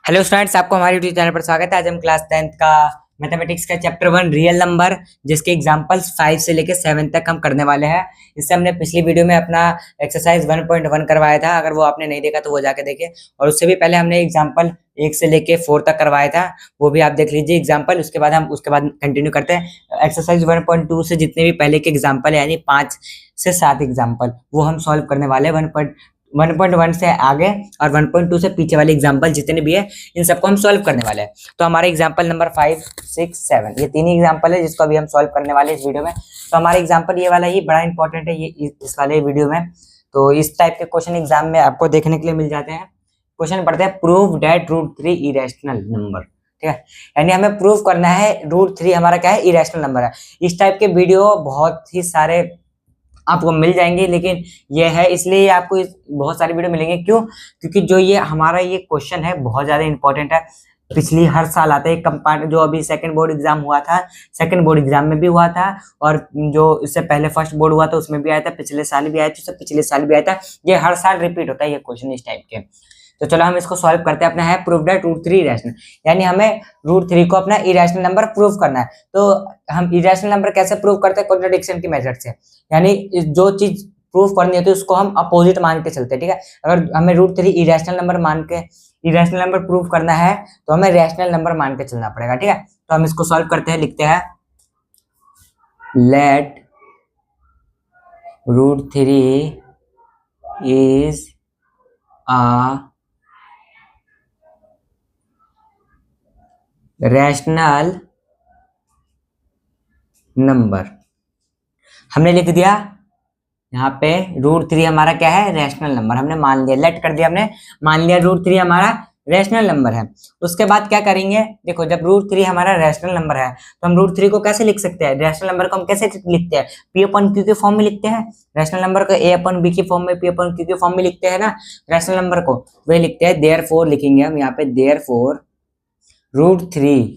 Hello students, आपको हमारे YouTube channel पर स्वागत है। आज हम क्लास 10th का मैथमेटिक्स का चैप्टर 1 रियल नंबर जिसके एग्जांपल्स 5 से लेकर 7 तक हम करने वाले हैं। इससे हमने पिछली वीडियो में अपना एक्सरसाइज 1.1 करवाया था। अगर वो आपने नहीं देखा तो वो जाके देखें। और उससे भी पहले हमने एग्जांपल 1 से लेके 4 तक करवाया था, वो भी आप देख लीजिए एग्जाम्पल। उसके बाद कंटिन्यू करते हैं एक्सरसाइज 1.2 से जितने भी पहले के एग्जाम्पल यानी 5 से 7 एग्जाम्पल वो हम सॉल्व करने वाले हैं। 1.1 से आगे और 1.2 से पीछे वाले एग्जाम्पल जितने भी है इन सबको हम सॉल्व करने वाले हैं। तो हमारे एग्जाम्पल नंबर 5, 6, 7 ये तीन ही एग्जाम्पल है जिसको अभी हम सॉल्व करने वाले हैं इस वीडियो में। तो हमारा एग्जाम्पल ये वाला ही बड़ा इंपॉर्टेंट है ये इस वाले वीडियो में। तो इस टाइप के क्वेश्चन एग्जाम में आपको देखने के लिए मिल जाते हैं। क्वेश्चन पढ़ते हैं, प्रूव दैट √3 इरेशनल नंबर। ठीक है, यानी हमें प्रूव करना है √3 हमारा क्या है, इरेशनल नंबर है। इस टाइप के वीडियो बहुत ही सारे आपको मिल जाएंगे, लेकिन ये है इसलिए आपको बहुत सारी वीडियो मिलेंगे। क्यों? क्योंकि जो ये हमारा ये क्वेश्चन है बहुत ज्यादा इंपॉर्टेंट है। पिछली हर साल आता है कंपार्ट, जो अभी सेकंड बोर्ड एग्जाम हुआ था, सेकंड बोर्ड एग्जाम में भी हुआ था, और जो इससे पहले फर्स्ट बोर्ड हुआ था उसमें भी आया था, पिछले साल भी आया था, पिछले साल भी आया था। ये हर साल रिपीट होता है ये क्वेश्चन इस टाइप के। तो चलो हम इसको सॉल्व करते हैं। अपना है प्रूव दैट √3 इरेशनल, यानी हमें √3 को अपना इरेशनल नंबर प्रूव करना है। तो हम इरेशनल नंबर कैसे प्रूव करते हैं? कॉन्ट्रडिक्शन की मेथड से, यानी जो चीज प्रूव करनी होती है उसको हम अपोजिट मान के चलते हैं। ठीक है, अगर हमें √3 इरेशनल नंबर मान के इरेशनल नंबर प्रूव करना है तो हमें रैशनल नंबर मान के चलना पड़ेगा। ठीक है, तो हम इसको सॉल्व करते हैं। लिखते हैं let √3 is a rational number. हमने लिख दिया यहाँ पे √3 हमारा क्या है, रैशनल नंबर। हमने मान लिया, लेट कर दिया, हमने मान लिया √3 हमारा रैशनल नंबर है। उसके बाद क्या करेंगे? देखो, जब √3 हमारा रैशनल नंबर है तो हम √3 को कैसे लिख सकते हैं? रैशनल नंबर को हम कैसे लिखते हैं? P/Q के फॉर्म में लिखते हैं। रैशनल नंबर को A/B की फॉर्म में, P/Q के फॉर्म में लिखते हैं ना रैशनल नंबर को, वही लिखते हैं। देयरफॉर लिखेंगे हम यहाँ पे, देयरफॉर √3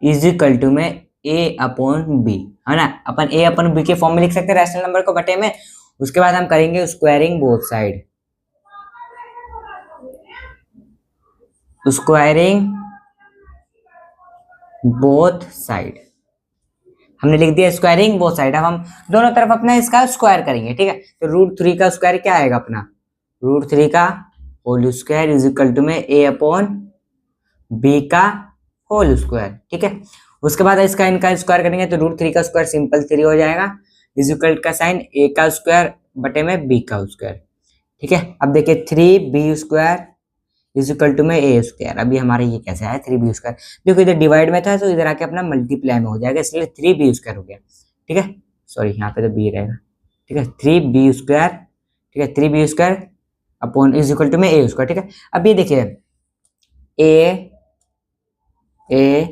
इज इक्वल टू में A/B, है ना। अपन A/B के फॉर्म में लिख सकते हैं रैशनल नंबर को बटे में। उसके बाद हम करेंगे squaring both side, squaring both side. हमने लिख दिया स्क्वायरिंग बोथ साइड। अब हम दोनों तरफ अपना इसका स्क्वायर करेंगे। ठीक है, तो √3 का स्क्वायर क्या आएगा अपना, √3 का whole square is equal to में A/B का होल स्क्वायर। ठीक है, उसके बाद इसका इनका स्क्वायर करेंगे तो √3 का स्क्वायर सिंपल 3 हो जाएगा, इज इक्वल का साइन A का स्क्वायर बटे में B का स्क्वायर। ठीक है, अब देखिए 3B² इज इक्वल टू में A²। अभी हमारे ये कैसे आया 3B²? देखो इधर डिवाइड में था तो इधर आके अपना मल्टीप्लाई में हो जाएगा, इसलिए 3B² हो गया। ठीक है, सॉरी यहाँ पे तो B रहेगा। ठीक है, 3B²। ठीक है, 3B² upon is equal to में A²। ठीक है, अब ये देखिए A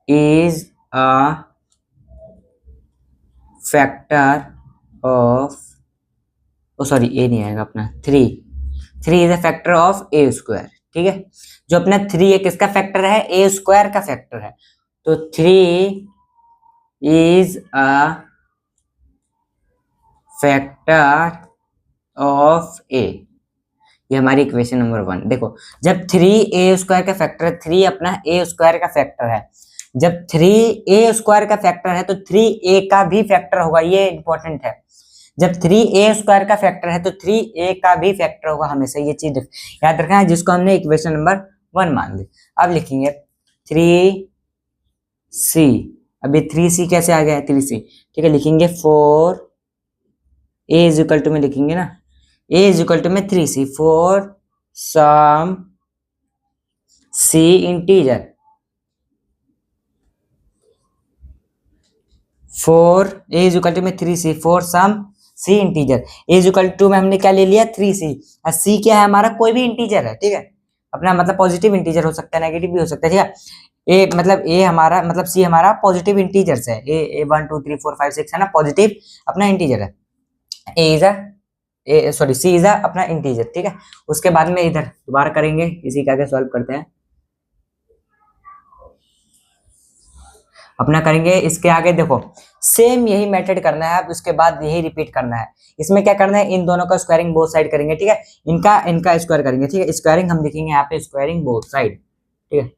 is a factor of, sorry A नहीं आएगा अपना, 3 is a factor of A²। ठीक है, जो अपना 3 है किसका फैक्टर है? A² का फैक्टर है। तो 3 is a factor of A, ये हमारी इक्वेशन नंबर 1। देखो, जब 3A² का फैक्टर है, 3 अपना A² का फैक्टर है, जब 3A² का फैक्टर है तो 3A का भी फैक्टर होगा, ये इंपॉर्टेंट है। जब 3A² का फैक्टर है तो 3A का भी फैक्टर होगा, हमेशा ये चीज याद रखना है, जिसको हमने इक्वेशन नंबर 1 मान ली। अब लिखेंगे 3C। अभी 3C कैसे आ गया है? 3C, ठीक है, लिखेंगे 4A इज इक्वल टू में लिखेंगे ना, A इज इक्वल टू में 3C for some C integer, for A is equal to में 3C for some C integer. A is equal to में हमने क्या ले लिया? 3C, और C क्या है हमारा? कोई भी इंटीजर है। ठीक है, अपना मतलब पॉजिटिव इंटीजर हो सकता है, नेगेटिव भी हो सकता है। ठीक है, A मतलब A हमारा मतलब C हमारा पॉजिटिव इंटीजर्स है। A 1 2 3 4 5 6 है ना, पॉजिटिव अपना इंटीजर है। C इज अपना इंटीजर। ठीक है, उसके बाद में इधर दोबारा करेंगे, इसी का आगे सॉल्व करते हैं। अपना करेंगे इसके आगे देखो सेम यही मेथड करना है, अब उसके बाद यही रिपीट करना है। इसमें क्या करना है, इन दोनों का स्क्वायरिंग बोथ साइड करेंगे, ठीक है, इनका स्क्वायर करेंगे, ठीक है, स्क्वायरिंग हम लिखेंगे यहाँ पे स्क्वायरिंग बोथ साइड, ठीक है।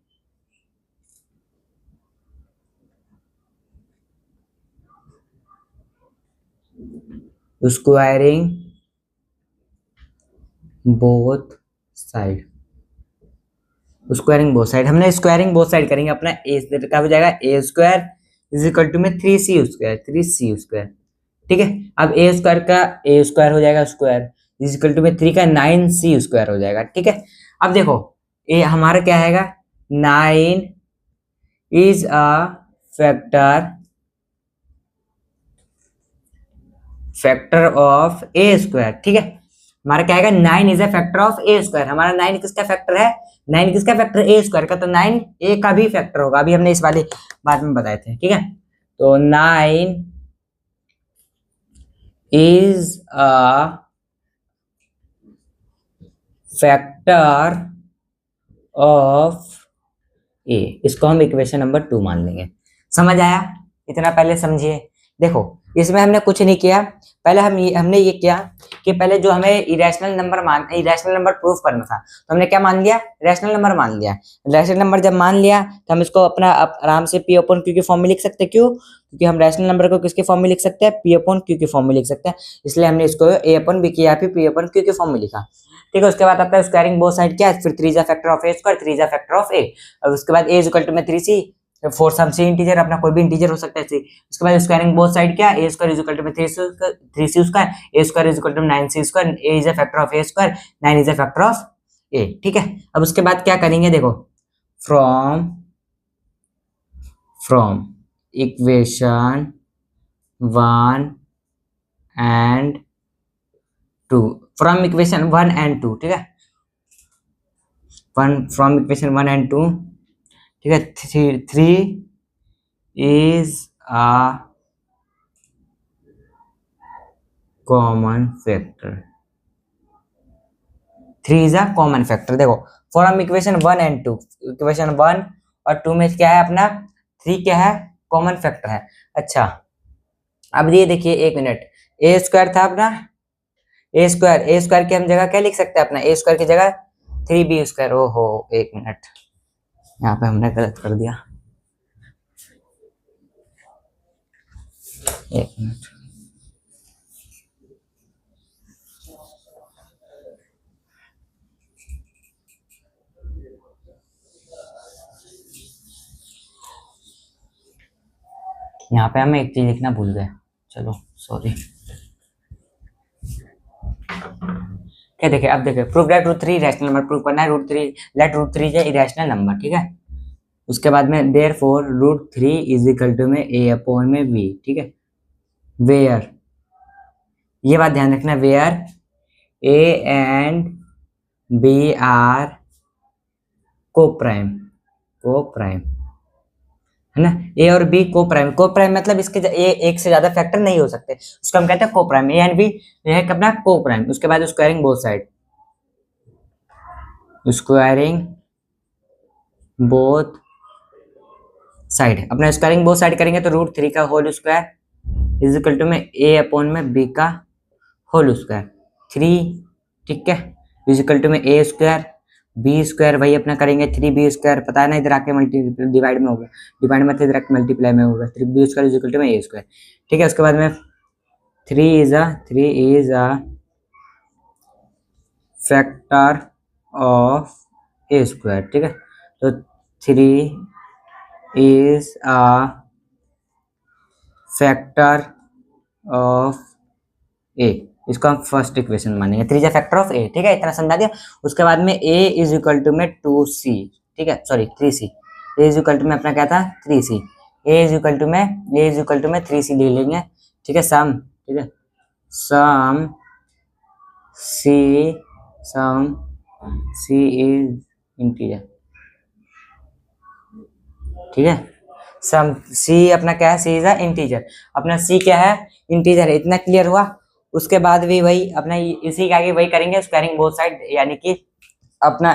Squaring both side, squaring both side, हमने स्क्वायरिंग बोथ साइड करेंगे, अपना ए क्या हो जाएगा, ए स्क्वायर इज इक्वल टू में 3c स्क्वायर, 3c स्क्वायर, ठीक है। अब ए स्क्वायर का ए स्क्वायर हो जाएगा स्क्वायर इज इक्वल टू में 3 का 9c स्क्वायर हो जाएगा, ठीक है। अब देखो ए हमारा क्या आएगा, 9 is factor of a square, ठीक है। हमारा क्या आएगा, 9 is a factor of a square, हमारा 9 किसका फैक्टर है, 9 किसका फैक्टर, ए स्क्वायर का, तो 9 ए का भी फैक्टर होगा, अभी हमने इस वाले बात में बताए थे, ठीक है। तो 9 इज अ फैक्टर ऑफ ए, इसको हम इक्वेशन नंबर 2 मान लेंगे। समझ आया, इतना पहले समझिए। देखो इसमें हमने कुछ नहीं किया, पहले हमने ये किया कि पहले जो हमें इरेशनल नंबर प्रूफ करना था, तो हमने क्या मान लिया, रैशनल नंबर मान लिया। रैशनल नंबर जब मान लिया तो हम इसको अपना आराम से पी अपॉन क्यू की फॉर्म में लिख सकते हैं, क्यों, क्योंकि हम रैशनल नंबर को किसके फॉर्म में लिख सकते हैं, पी अपॉन क्यू की फॉर्म में लिख सकते हैं, इसलिए हमने इसको ए अपॉन बी की या फिर पी अपॉन क्यू की फॉर्म में लिखा, ठीक है। उसके बाद आता है स्क्वायरिंग बोथ साइड, क्या है, फिर 3 is a factor of a square, 3 is a factor of a, और उसके बाद ए इज इक्वल टू में 3c, फोर सम सी इंटीजर, अपना कोई भी इंटीजर हो सकता है सी। उसके बाद स्क्वायरिंग बोथ साइड क्या, a square is equal to में 3c square, a square is equal to 9c square, a is a factor of a square, 9 is a factor of a, ठीक है। अब उसके बाद क्या करेंगे, देखो from equation 1 and 2, from equation 1 and 2, ठीक है, फ्रॉम इक्वेशन 1 एंड 2, ठीक है। 3 is a common factor, 3 is a common factor. देखो फ्रॉम इक्वेशन 1 एंड 2, इक्वेशन 1 और 2 में क्या है, अपना 3 क्या है, कॉमन फैक्टर है। अच्छा अब ये देखिए, एक मिनट, ए स्क्वायर था अपना, ए स्क्वायर की हम जगह क्या लिख सकते हैं, अपना ए स्क्वायर की जगह 3b स्क्वायर, ओहो एक मिनट, यहाँ पे हमने गलत कर दिया, एक मिनट, यहाँ पे हमें एक चीज लिखना भूल गए, चलो सॉरी। क्या देखे, अब देखे, proof that root 3 rational number, proof करना है root 3, let root 3 is irrational number, ठीक है। उसके बाद में therefore root 3 is equal to में ए अपॉन में बी, ठीक है, वेयर, ये बात ध्यान रखना, where a and b are coprime है ना, ए और बी को प्राइम मतलब इसके ए एक से ज्यादा फैक्टर नहीं हो सकते, उसको हम कहते हैं को प्राइम, ए एंड बी है अपना को प्राइम। उसके बाद स्क्वायरिंग बोथ साइड, अपना स्क्वायरिंग बोथ साइड करेंगे तो रूट 3 का whole square is equal to में ए अपॉन में बी का होल स्क्वायर, 3, ठीक है, इज इक्वल टू में ए स्क्वायर बी स्क्वायर, वही अपना करेंगे 3b स्क्वायर, पता है ना, इधर आके डिवाइड में होगा, डिवाइड में इधर आके मल्टीप्लाई में होगा, 3b square is equal to में ए स्क्वायर, ठीक है। उसके बाद में 3 is a factor of a square, ठीक है, तो 3 इज अ फैक्टर ऑफ ए, इसको हम फर्स्ट इक्वेशन मानेंगे, 3 is a factor of a, ठीक है, इतना समझा दिया। उसके बाद में a इज इक्वल टू में 2c, ठीक है, sorry 3c, a is equal to में अपना क्या था 3c, a is equal to में 3c ले लेंगे, ठीक है, सम, ठीक है, सम c इज इंटीजर, ठीक है, सम c अपना क्या है, c इज अ इंटीजर, अपना c क्या है, इंटीजर है, इतना क्लियर हुआ। उसके बाद भी वही अपना इसी के आगे वही करेंगे, स्क्वायरिंग बोथ साइड, यानी कि अपना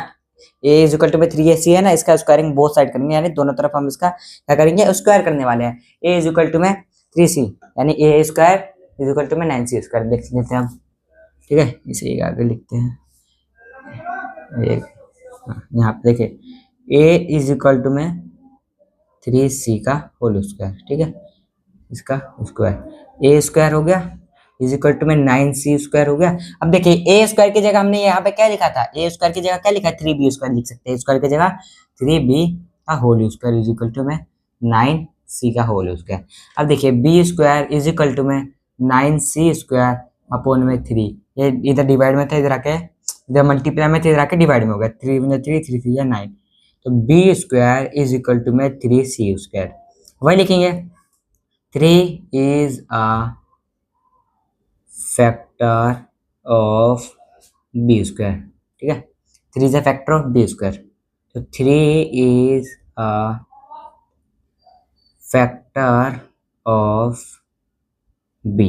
ए इज इक्वल टू में 3ac है ना, इसका स्क्वायरिंग बोथ साइड करेंगे, यानी दोनों तरफ हम इसका क्या करेंगे, स्क्वायर करने वाले हैं। ए इज इक्वल टू में 3c यानी ए स्क्वायर इज इक्वल टू में 9c स्क्वायर देख लेते हैं हम, ठीक है। इसे आगे लिखते हैं, यहाँ पे देखिए ए इज इक्वल टू में 3c का होल स्क्वायर, ठीक है, इसका स्क्वायर ए स्क्वायर हो गया इज इक्वल टू में 9c स्क्वायर हो गया। अब देखिए ए स्क्वायर की जगह हमने यहाँ पे क्या लिखा था, ए स्क्वायर की जगह क्या लिखा है, 3b स्क्वायर लिख सकते हैं, स्क्वायर की जगह 3b का whole square is equal to में 9c का होल स्क्वायर। अब देखिए b square is equal to में 9c स्क्वायर अपॉन में 3, ये इधर डिवाइड में था, इधर आके इधर मल्टीप्लाई में था, इधर आके डिवाइड में हो गया, 3 में 3 3 3 9, तो b square is equal to में 3c स्क्वायर। वही लिखेंगे 3 is a factor of b square, ठीक है, 3 is a factor of b square, तो 3 is a factor of b,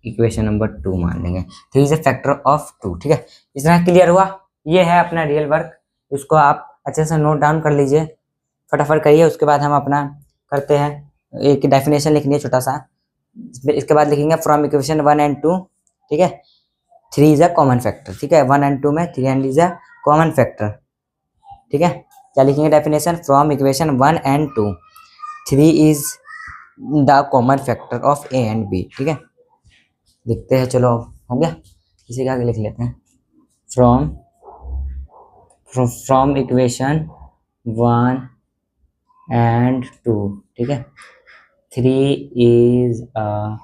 equation number 2 मान लेंगे, 3 is a factor of 2, ठीक है। इस तरह क्लियर हुआ, ये है अपना रियल वर्क, इसको आप अच्छे से नोट डाउन कर लीजिए, फटाफट करिए, उसके बाद हम अपना करते हैं, एक डेफिनेशन लिखनी है छोटा सा, इसके बाद लिखेंगे फ्रॉम इक्वेशन 1 and 2, ठीक है, 3 इज अ कॉमन फैक्टर, ठीक है, 1 and 2 में 3 and is a common factor, ठीक है। क्या लिखेंगे definition, from equation 1 and 2 3 is the common factor of a and b, ठीक है, लिखते हैं, चलो हो गया, इसी का आगे लिख लेते हैं, फ्रॉम इक्वेशन 1 and 2, ठीक है, 3 is a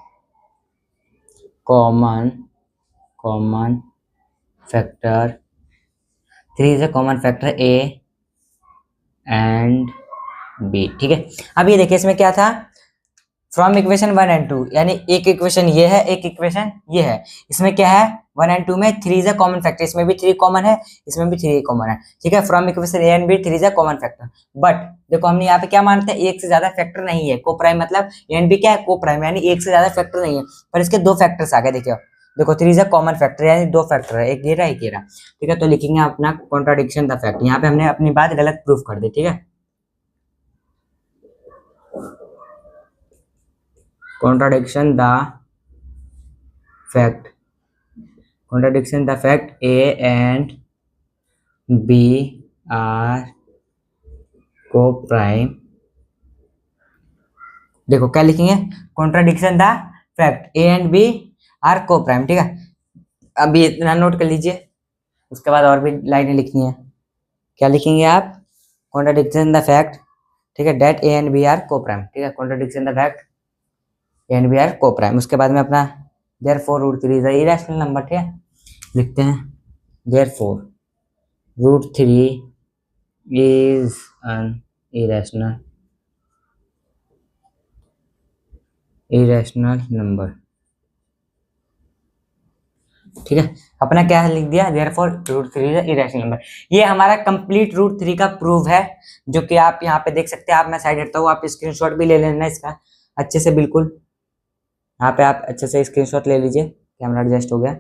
common factor, 3 is a common factor a and b, ठीक है। अब ये देखिए इसमें क्या था, फ्रॉम इक्वेशन 1 and 2, यानी एक इक्वेशन ये है, एक इक्वेशन ये है, इसमें क्या है 1 and 2 में 3 इज अ कॉमन फैक्टर, इसमें भी 3 कॉमन है, इसमें भी 3 कॉमन है, ठीक है। From equation a and b 3 is a common factor, but देखो हमने यहाँ पे क्या मानते हैं, एक से ज्यादा फैक्टर नहीं है, को प्राइम मतलब a and b क्या है, को प्राइम, यानी एक से ज्यादा फैक्टर नहीं है, पर इसके दो फैक्टर्स आ गए, देखो 3 इज अ कॉमन फैक्टर, यानी दो फैक्टर है, एक ये रहा एक ये रहा, ठीक है। तो लिखेंगे अपना कॉन्ट्राडिक्शन द फैक्ट, यहाँ पे हमने अपनी बात गलत प्रूफ कर दी, ठीक है, contradiction the fact a and b are co-prime, देखो क्या लिखेंगे, contradiction the fact a and b are co-prime, ठीक है। अभी इतना नोट कर लीजिए, उसके बाद और भी लाइनें लिखनी है, क्या लिखेंगे आप, contradiction the fact, ठीक है, that a and b are co-prime, ठीक है, contradiction the fact a and b are co-prime, उसके बाद में अपना therefore √3 is a irrational number, ठीक है, लिखते हैं therefore √3 is an irrational number, ठीक है। अपना क्या लिख दिया, therefore √3 is a irrational number, ये हमारा कंप्लीट √3 का प्रूफ है, जो कि आप यहाँ पे देख सकते हैं, आप मैं साइड हटता हूँ, आप स्क्रीनशॉट भी ले लेना इसका अच्छे से, बिल्कुल यहाँ पे आप अच्छे से स्क्रीनशॉट ले लीजिए, कैमरा एडजस्ट हो गया।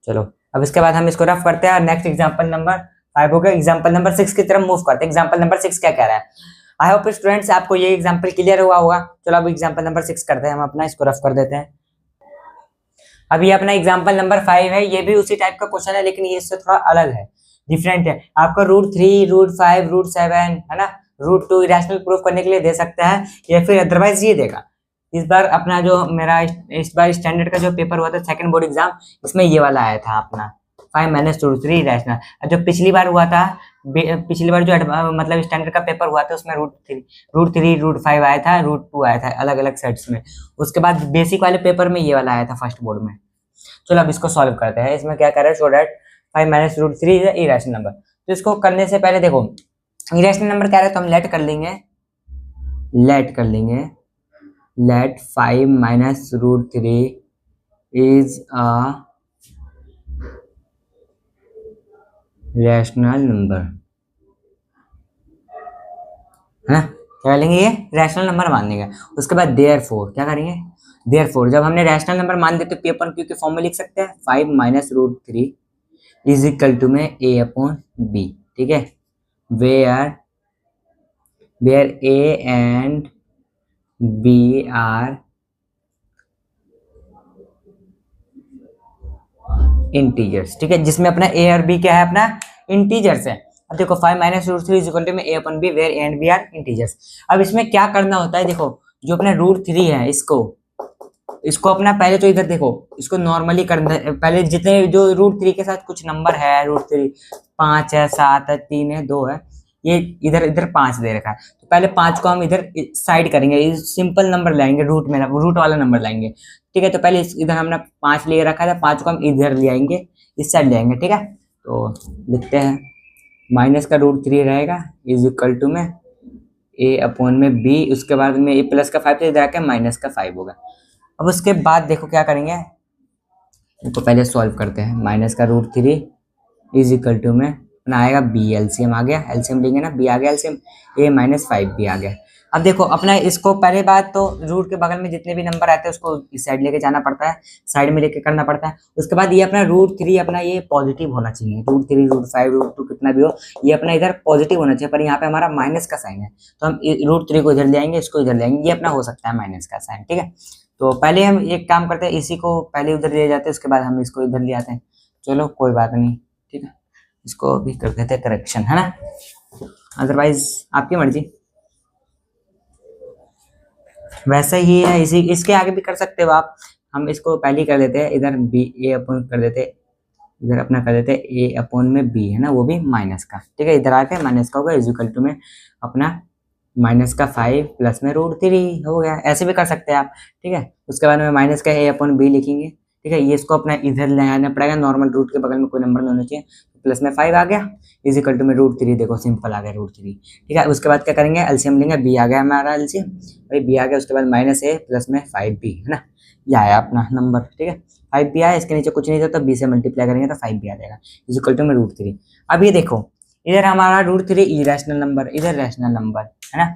चलो अब इसके बाद हम इसको रफ करते हैं, नेक्स्ट एग्जांपल नंबर 5 हो गया, एग्जांपल नंबर 6 की तरफ मूव करते हैं। एग्जांपल नंबर 6 क्या कह रहा है, आई होप स्टूडेंट्स आपको ये एग्जांपल क्लियर हुआ होगा। चलो अब एग्जांपल नंबर 6 करते हैं, हम अपना इसको रफ कर देते हैं। अब ये अपना एग्जांपल नंबर 5 है, ये भी उसी टाइप का क्वेश्चन है, लेकिन ये इससे थोड़ा अलग है, डिफरेंट है। आपका √3, √5, √7 है ना, √2 इरेशनल प्रूफ करने के लिए दे सकता है, या फिर अदरवाइज ये देगा। इस बार अपना जो मेरा इस बार स्टैंडर्ड का जो पेपर हुआ था सेकंड बोर्ड एग्जाम, इसमें ये वाला आया था अपना 5 - √3 रैशनल। जो पिछली बार हुआ था, पिछली बार जो मतलब स्टैंडर्ड का पेपर हुआ था उसमें √3, √5 आया था, √2 आया था अलग अलग सेट्स में। उसके बाद बेसिक वाले पेपर में ये वाला आया था फर्स्ट बोर्ड में। चलो अब इसको सॉल्व करते हैं। इसमें क्या कर रहे हैं, so that 5 - √3 is irrational number. तो इसको करने से पहले देखो इरेशनल नंबर कह रहे हैं तो हम लेट कर लेंगे, let 5 - √3 is a rational number, है ना, क्या लेंगे, ये रैशनल नंबर मान लेंगे। उसके बाद therefore क्या करेंगे, therefore जब हमने रैशनल नंबर मान दिए तो P अपन Q के फॉर्म में लिख सकते हैं, 5 - √3 इज इक्वल टू में A/B, ठीक है, where a and b are integers, ठीक है, जिसमें अपना ए और बी क्या है, अपना इंटीजर्स है। अब देखो 5 minus root three is equal to में a upon b where a and b are integers. अब इसमें क्या करना होता है, देखो जो अपना रूट थ्री है इसको अपना पहले तो इधर देखो, इसको नॉर्मली करना है। पहले जितने जो रूट थ्री के साथ कुछ नंबर है, रूट थ्री 5 है, 7 है, 3 है, 2 है, ये इधर इधर 5 दे रखा है, तो पहले 5 को हम इधर साइड करेंगे, सिंपल नंबर लाएंगे, रूट वाला नंबर लाएंगे, ठीक है। तो पहले इधर हमने 5 ले रखा था, 5 को हम इधर ले आएंगे, इस साइड ले आएंगे, ठीक है। तो लिखते हैं माइनस का रूट थ्री रहेगा इज इक्वल टू में ए अपॉन में बी, उसके बाद में ए प्लस का 5 इधर आके माइनस का 5 होगा। अब उसके बाद देखो क्या करेंगे, इनको पहले सॉल्व करते हैं। माइनस का root three is equal to में अपना आएगा बी, एलसीएम आ गया, एलसीएम लेंगे ना, बी आ गया एलसीएम, ए माइनस 5 भी आ गया। अब देखो अपना इसको पहले बात तो रूट के बगल में जितने भी नंबर आते हैं उसको इस साइड लेके जाना पड़ता है, साइड में लेके करना पड़ता है। उसके बाद ये अपना रूट थ्री अपना ये पॉजिटिव होना चाहिए, root three root five root two कितना भी हो, ये अपना इधर पॉजिटिव होना चाहिए, पर यहाँ पे हमारा माइनस का साइन है, तो हम रूट थ्री को इधर ले आएंगे, इसको इधर ले आएंगे, ये अपना हो सकता है माइनस का साइन, ठीक है। तो पहले हम एक काम करते हैं, इसी को पहले उधर ले जाते हैं, उसके बाद हम इसको इधर ले आते हैं। चलो कोई बात नहीं, ठीक है, इसको भी कर देते हैं करेक्शन, है ना, अदरवाइज आपकी मर्जी। वैसे ही है, इसी इसके आगे भी कर सकते हो आप। हम इसको पहले ही कर देते हैं, इधर बी ए अपॉन कर देते, इधर अपना कर देते ए अपॉन में बी, है ना, वो भी माइनस का, ठीक है। इधर आके माइनस का होगा इज इक्वल टू में अपना माइनस का 5 प्लस में रूट थ्री हो गया। ऐसे भी कर सकते हैं आप, ठीक है। उसके बाद में माइनस का ए अपॉन बी लिखेंगे, ठीक है। ये इसको अपना इधर ले आना पड़ेगा, नॉर्मल रूट के बगल में कोई नंबर नहीं होना चाहिए, प्लस में 5 आ गया इज इक्वल टू में रूट थ्री, देखो सिंपल आ गया रूट थ्री, ठीक है। उसके बाद क्या करेंगे, एलसीएम लेंगे, बी आ गया हमारा एलसीएम, भाई बी आ गया, उसके बाद माइनस ए प्लस में 5 बी, है ना, ये आया अपना नंबर, ठीक है। 5 बी आया, इसके नीचे कुछ नहीं था तो बी से मल्टीप्लाई करेंगे तो 5 बी आ जाएगा इज इक्वल टू में रूट थ्री। अब ये देखो इधर हमारा रूट थ्री इरेशनल नंबर, इधर रैशनल नंबर, है ना,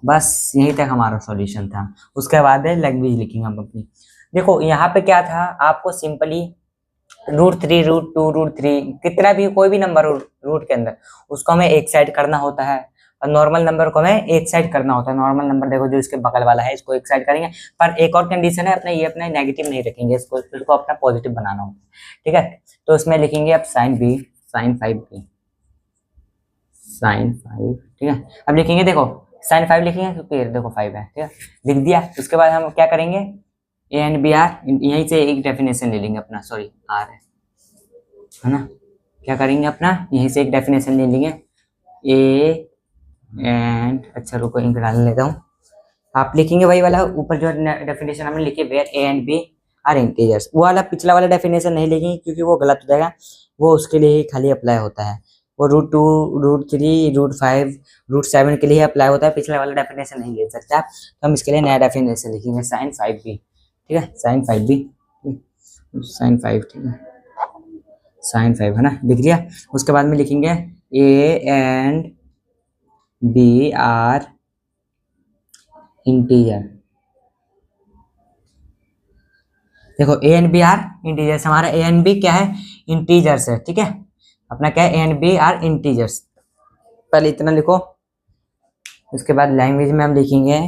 बस यहीं तक हमारा सॉल्यूशन था। उसके बाद लैंग्वेज लिखेंगे हम अपनी। देखो यहाँ पे क्या था, आपको simply root three root two root three कितना भी कोई भी नंबर रूट के अंदर उसको हमें एक साइड करना होता है, और नॉर्मल नंबर को हमें एक साइड करना होता है। नॉर्मल नंबर देखो जो इसके बगल वाला है इसको एक साइड करेंगे, पर एक और कंडीशन है, अपने ये अपना नेगेटिव नहीं रखेंगे, इसको अपना पॉजिटिव बनाना होता है, ठीक है। तो उसमें लिखेंगे अब sine b, sine 5 b, sine 5, ठीक है। अब लिखेंगे देखो साइन 5 लिखेंगे क्योंकि देखो 5 है, ठीक है, लिख दिया। उसके बाद हम क्या करेंगे, ए एंड बी आर, यहीं से एक डेफिनेशन ले लेंगे अपना, सॉरी आर है ना, क्या करेंगे अपना यहीं से एक डेफिनेशन ले लेंगे, ए एंड, अच्छा रुको इंक डाल लेता हूँ, आप लिखेंगे वही वाला ऊपर जो डेफिनेशन हमने लिखी, where a and b are integers, वो वाला पिछला वाला डेफिनेशन नहीं लिखेंगे क्योंकि वो गलत हो जाएगा, वो उसके लिए ही खाली अप्लाई होता है, वो root two root three root five root seven के लिए अप्लाई होता है, पिछले वाला डेफिनेशन नहीं ले सकते आप। तो हम इसके लिए नया डेफिनेशन लिखेंगे साइन 5 बी, ठीक है, साइन 5 बी, साइन 5, ठीक है, साइन 5 है ना, लिख दिया। उसके बाद में लिखेंगे a and b are integer, देखो a and b are integers, हमारा ए एंड बी क्या है, इंटीजर्स है, ठीक है, अपना क्या है, a and b are integers, पहले इतना लिखो। उसके बाद लैंग्वेज में हम लिखेंगे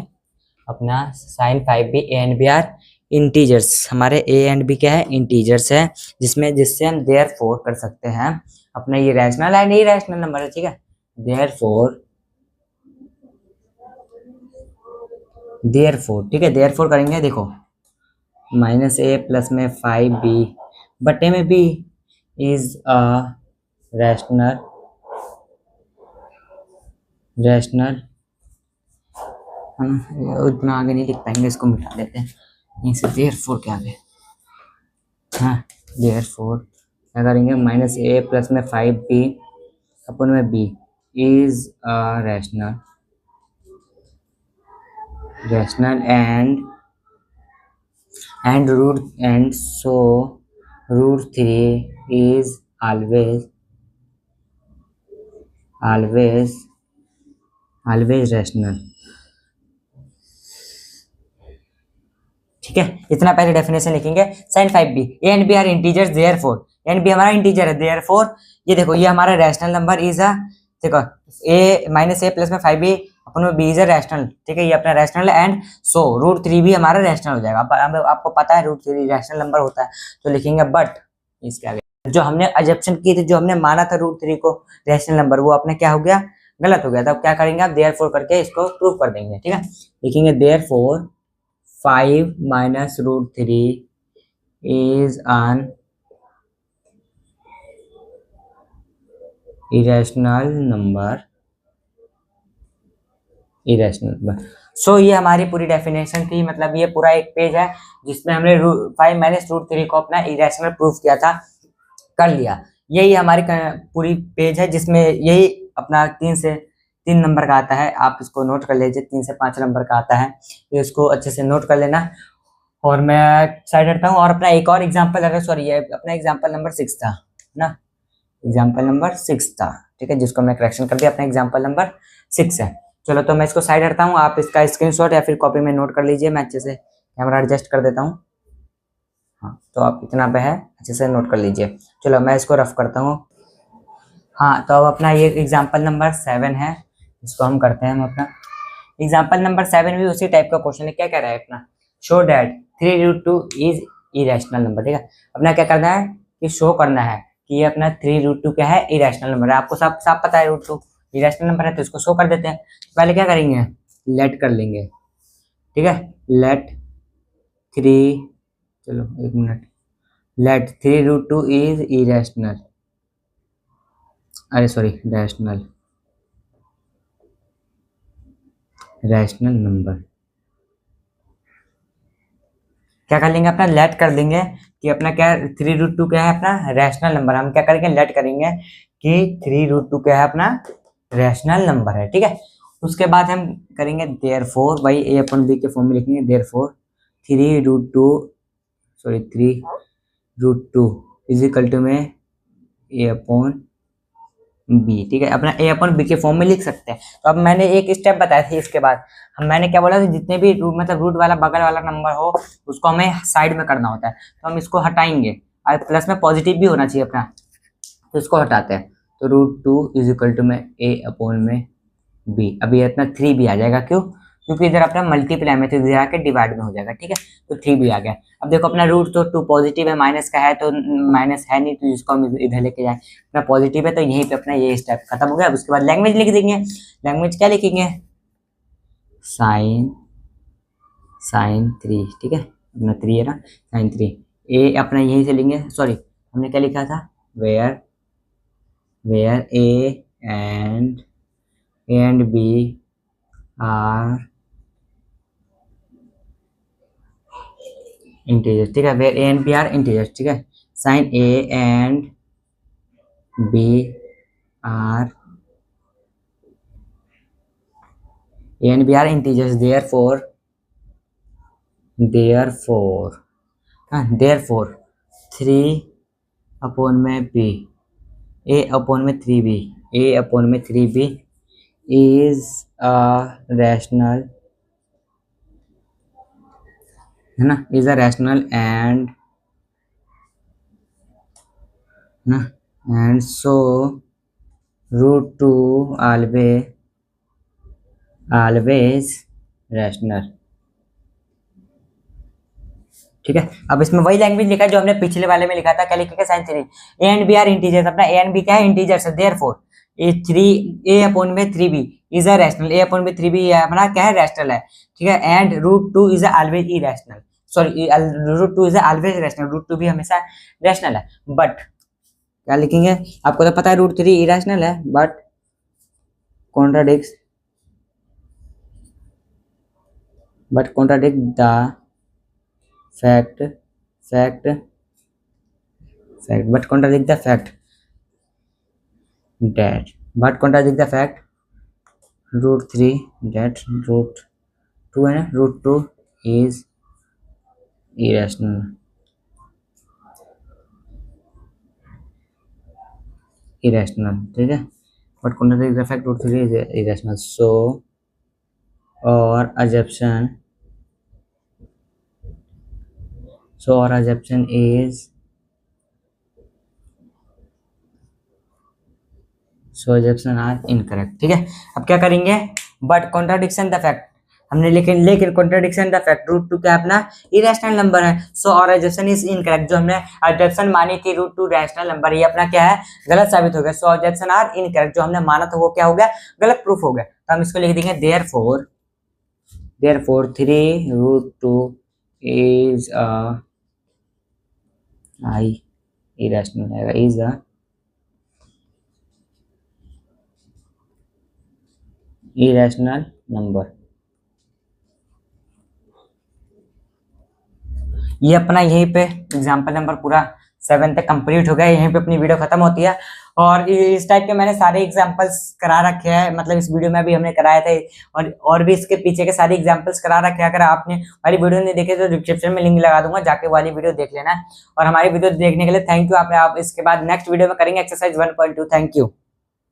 अपना sine 5 b a and b are integers, हमारे ए एंड बी क्या है, इंटीजर्स है, जिससे हम देयरफॉर कर सकते हैं अपना ये रैशनल है, नहीं रैशनल नंबर है, ठीक है, देयरफॉर, ठीक है, देयरफॉर करेंगे, देखो माइनस ए प्लस में 5 बी बटे में बी इज अ रैशनल उतना आगे नहीं लिख पाएंगे, इसको मिटा देते हैं यहीं से, देयरफॉर के आगे, हाँ देयरफॉर क्या करेंगे, माइनस ए प्लस में 5 बी अपन में b is a rational and so root 3 is always rational, ठीक है। इतना पहले डेफिनेशन लिखेंगे, sine 5 b a and b are integers therefore, and b हमारा इंटीजर है, देयरफॉर ये देखो ये हमारा रैशनल नंबर इज अ, देखो a माइनस ए प्लस में 5b अपन में b इज अ रैशनल, ठीक है, ये अपना रैशनल है। एंड सो रूट थ्री भी हमारा रैशनल हो जाएगा। अब आपको पता है रूट थ्री रैशनल नंबर होता है, तो लिखेंगे बट इसके आगे जो हमने अजम्पशन की थी, जो हमने माना था रूट थ्री को रैशनल नंबर, वो अपने क्या हो गया, गलत हो गया। तब क्या करेंगे आप, देयरफॉर करके इसको प्रूव कर देंगे, ठीक है। लिखेंगे therefore 5 minus root three is an irrational number, irrational number. So ये हमारी पूरी डेफिनेशन थी, मतलब ये पूरा एक पेज है जिसमें हमने 5 माइनस रूट थ्री को अपना इरेशनल प्रूफ किया था, कर लिया। यही हमारी पूरी पेज है जिसमें यही अपना 3 नंबर का आता है। आप इसको नोट कर लीजिए, 3 से 5 नंबर का आता है, तो इसको अच्छे से नोट कर लेना। और मैं साइड हटता हूँ और अपना एक और एग्जाम्पल, अगर सॉरी ये अपना एग्जाम्पल नंबर 6 था ना, एग्जाम्पल नंबर 6 था, ठीक है, जिसको मैं करेक्शन कर दिया, अपना एग्जाम्पल नंबर 6 है। चलो तो मैं इसको साइड हटता हूँ, आप इसका स्क्रीनशॉट या फिर कॉपी में नोट कर लीजिए, मैं अच्छे से कैमरा एडजस्ट कर देता हूँ। हाँ तो आप इतना पे है, अच्छे से नोट कर लीजिए। चलो मैं इसको रफ करता हूँ। हाँ तो अब अपना ये एग्जाम्पल नंबर 7 है, इसको हम करते हैं। हम अपना एग्जाम्पल नंबर 7 भी उसी टाइप का क्वेश्चन है। क्या कह रहा है अपना, show that 3√2 is irrational number, ठीक है। अपना क्या करना है कि शो करना है कि ये अपना 3√2 क्या है, इरेशनल नंबर है। आपको सब सब पता है रूट टू इरेशनल नंबर है, तो इसको शो कर देते हैं। पहले क्या करेंगे, लेट कर लेंगे, ठीक है, लेट 3, चलो एक मिनट, लेट 3√2 इज इरेशनल, अरे सॉरी रैशनल, रैशनल नंबर। क्या कर लेंगे, अपना लेट कर देंगे कि अपना क्या 3√2 क्या है, अपना रैशनल नंबर। हम क्या करेंगे, लेट करेंगे कि 3√2 क्या है, अपना रैशनल नंबर है, ठीक है। उसके बाद हम करेंगे देयरफॉर, भाई ए अपन बी के फॉर्म में लिखेंगे therefore 3√2 sorry 3√2 is equal to में ए अपॉन बी, ठीक है। अपना ए अपन बी के फॉर्म में लिख सकते हैं। तो अब मैंने एक स्टेप बताया था, इसके बाद मैंने क्या बोला था, जितने भी मतलब रूट वाला बगल वाला नंबर हो उसको हमें साइड में करना होता है, तो हम इसको हटाएंगे और प्लस में पॉजिटिव भी होना चाहिए अपना, तो इसको हटाते हैं। तो √2 इज इक्वल टू में ए अपॉन में बी। अभी इतना 3 भी आ जाएगा, क्यों, क्योंकि इधर अपना मल्टीप्लाई में, तो इधर आके डिवाइड में हो जाएगा, ठीक है। तो 3 भी आ गया। अब देखो अपना रूट तो 2 पॉजिटिव है, माइनस का है तो माइनस है नहीं, तो इसको हम इधर लेके जाए, अपना पॉजिटिव है तो यहीं पे अपना ये स्टेप खत्म हो गया। अब उसके बाद लैंग्वेज लिख देंगे। लैंग्वेज क्या लिखेंगे, साइन साइन 3, ठीक है, अपना 3 है ना, साइन 3। ए अपना यहीं से लेंगे, सॉरी हमने क्या लिखा था, where where a and b are integers, ठीक है, where a and b are integers, ठीक है। Sine a and b are integers, therefore 3 upon में बी, ए अपॉन में 3b, ए अपॉन में 3b इज अ रैशनल, है ना, इज अ रैशनल एंड ना, एंड सो √2 ऑलवेज रैशनल, ठीक है। अब इसमें वही लैंग्वेज लिखा है जो हमने पिछले वाले में लिखा था। क्या लिखेगा, sine 3 a and b are integers, अपना ए एंड बी क्या है, इंटीजर्स है। देयरफॉर ए अपॉन में 3b is a rational, A upon में 3b अपना क्या है, रैशनल है, ठीक है। And √2 is always irrational, sorry √2 is always rational, √2 भी हमेशा रैशनल है। बट क्या लिखेंगे, आपको तो पता है √3 इरेशनल है, but contradict the fact but contradict the fact that √3 that √2 है ना, √2 is irrational, ठीक है, but contradict the fact √3 is irrational, so our assumption is so objection are incorrect. ठीक है, अब क्या करेंगे, बट कॉन्ट्राडिक्शन द फैक्ट हमने लेकिन कॉन्ट्राडिक्शन द फैक्ट √2 क्या अपना इरेशनल नंबर है, सो और ऑब्जेक्शन इज इनकरेक्ट। जो हमने ऑब्जेक्शन मानी थी √2 रैशनल नंबर, ये अपना क्या है, गलत साबित हो गया। सो ऑब्जेक्शन आर इनकरेक्ट, जो हमने माना था वो क्या हो गया, गलत प्रूफ हो गया। तो हम इसको लिख देंगे देयरफॉर 3√2 इज इरेशनल है, इज अ इरेशनल नंबर। ये अपना यहीं पे एग्जाम्पल नंबर पूरा 7 तक कंप्लीट हो गया, यहीं पे अपनी वीडियो खत्म होती है। और इस टाइप के मैंने सारे एग्जांपल्स करा रखे हैं, मतलब इस वीडियो में भी हमने कराए थे, और भी इसके पीछे के सारे एग्जांपल्स करा रखे हैं। अगर आपने हमारी वीडियो नहीं देखे तो डिस्क्रिप्शन में लिंक लगा दूंगा, जाके वाली वीडियो देख लेना। और हमारी वीडियो देखने के लिए थैंक यू। आप इसके बाद नेक्स्ट वीडियो में करेंगे एक्सरसाइज 1.2। Thank you.